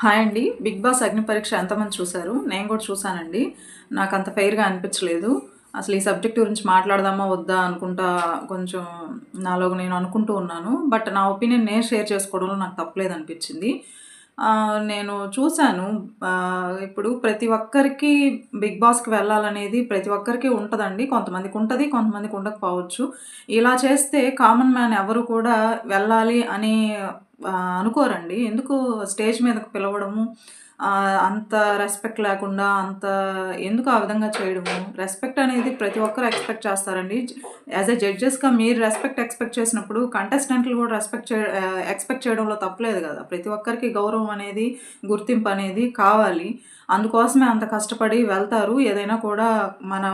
Hi అండి. 'Big boss' అగ్ని పరీక్ష ఎంతమంది చూసారు? నేను కూడా చూసానండి. నాకంత ఫెయిర్‌గా అనిపించలేదు. అసలు ఈ సబ్జెక్ట్ గురించి మాట్లాడదామా? వద్దా? అనుకుంటా కొంచెం నాలో నేను అనుకుంటూ ఉన్నాను. బట్ నా ఒపీనియన్ నేను షేర్ చేసుకోవడంలో నాకు తప్పులేదనిపించింది. నేను చూసాను. ఇప్పుడు ప్రతి ఒక్కరికి 'బిగ్ బాస్'కి వెళ్ళాలనేది ప్రతి ఒక్కరికి ఉంటదండి. కొంతమందికి ఉంటది, కొంతమందికి ఉండకపోవచ్చు. ఇలా చేస్తే కామన్ మ్యాన్ ఎవరు కూడా వెళ్ళాలి అని అనుకోరండి. ఎందుకు స్టేజ్ మీదకి పిలవడము, అంత రెస్పెక్ట్ లేకుండా ఎందుకు ఆ విధంగా చేయడము? రెస్పెక్ట్ అనేది ప్రతి ఒక్కరు ఎక్స్‌పెక్ట్ చేస్తారండి. యాస్ ఎ జడ్జెస్‌గా మీరు ఎక్స్‌పెక్ట్ చేసినప్పుడు కంటెస్టెంట్లు కూడా ఎక్స్‌పెక్ట్ చేయడంలో తప్పులేదు గదా! ప్రతి ఒక్కరికి గౌరవం అనేది, గుర్తింపు అనేది కావాలి. అందుకోసమే అంత కష్టపడి వెళ్తారు. ఏదైనా కూడా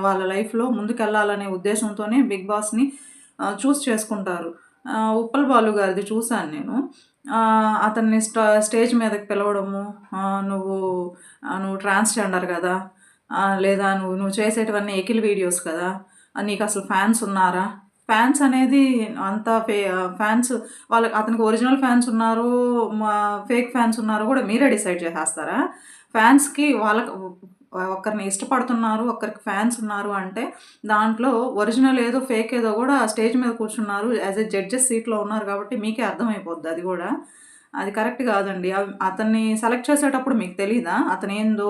వాళ్ళ లైఫ్‌లో ముందుకెళ్ళాలనే ఉద్దేశంతోనే 'బిగ్ బాస్‌ని' చేసుకుంటారు. 'ఉప్పల్ బాలు' గారిది చూసాను నేను. అతన్ని స్టేజ్ మీదకి పిలవడము, నువ్వు నువ్వు ట్రాన్స్‌జెండర్ గదా! లేదా నువ్వు చేసేటివన్నీ ఎకిల్ వీడియోస్ కదా! నీకసలు ఫ్యాన్స్ ఉన్నారా? ఫ్యాన్స్ అనేది ఫ్యాన్స్ అతనికి ఒరిజినల్ ఫ్యాన్స్ ఉన్నారో, ఫేక్ ఫ్యాన్స్ ఉన్నారో గూడా మీరే డిసైడ్ చేసేస్తారా? ఫ్యాన్స్‌కి ఒకరిని ఇష్టపడుతున్నారు, ఒకరికి ఫ్యాన్స్ ఉన్నారు అంటే, దాంట్లో ఒరిజినల్ ఏదో, ఫేక్ ఏదో గూడా స్టేజ్ మీద కూర్చున్నారు. యాస్ ఎ జడ్జెస్ సీట్‌లో ఉన్నారు గాబట్టి మీకే అర్థమైపోద్ది అది గూడా. అది కరెక్ట్ గాదండి. అతన్ని సెలెక్ట్ చేసేటప్పుడు మీకు తెలీదా? అతనేందో,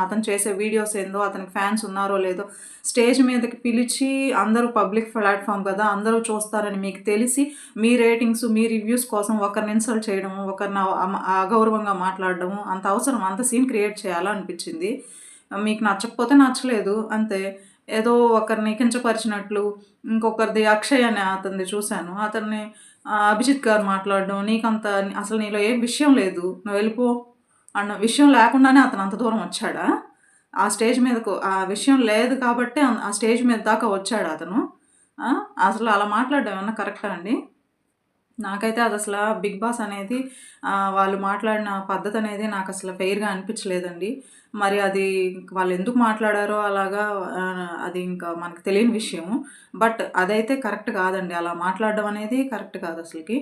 అతను చేసే వీడియోస్ ఏందో, అతనికి ఫ్యాన్స్ ఉన్నారో లేదో, స్టేజ్ మీదకి పిలిచి అందరూ పబ్లిక్ ప్లాట్‌ఫార్మ్ గదా! అందరూ చూస్తారని మీకు తెలిసి, మీ రేటింగ్స్, మీ రివ్యూస్ కోసం ఒకరిని ఇన్సల్ట్ చేయడము, ఒకరిని అగౌరవంగా మాట్లాడడము, అంత అవసరమా? అంత సీన్ క్రియేట్ చేయాలా అనిపిచ్చింది. మీకు నచ్చకపోతే నచ్చలేదు అంతే. ఏదో ఒకరిని కించపరిచినట్లు, ఇంకొకరిది అక్షయ్ అనే అతనిది చూసాను. అభిజిత్ గారు మాట్లాడడం, అసలు నీలో ఏం విషయం లేదు, నువ్వెళ్ళిపో అన్న విషయం లేకుండానే అతను అంత దూరం వచ్చాడా? ఆ స్టేజ్ మీదకు ఆ విషయం లేదు కాబట్టే ఆ స్టేజ్ మీద దాకా వచ్చాడా అతను? ఆ! అసలు అలా మాట్లాడడం ఏమన్నా కరెక్టా అండి? నాకైతే అదసల 'బిగ్ బాస్' అనేది వాళ్ళు మాట్లాడిన పద్ధతనేది నాకసలు ఫెయిర్‌గా అనిపించలేదండి. మరి అది వాళ్ళెందుకు మాట్లాడారో అలాగా, అది ఇంకా మనకు తెలియని విషయము. బట్ అదైతే కరెక్ట్ కాదండి. అలా మాట్లాడడం అనేది కరెక్ట్ కాదసలకి.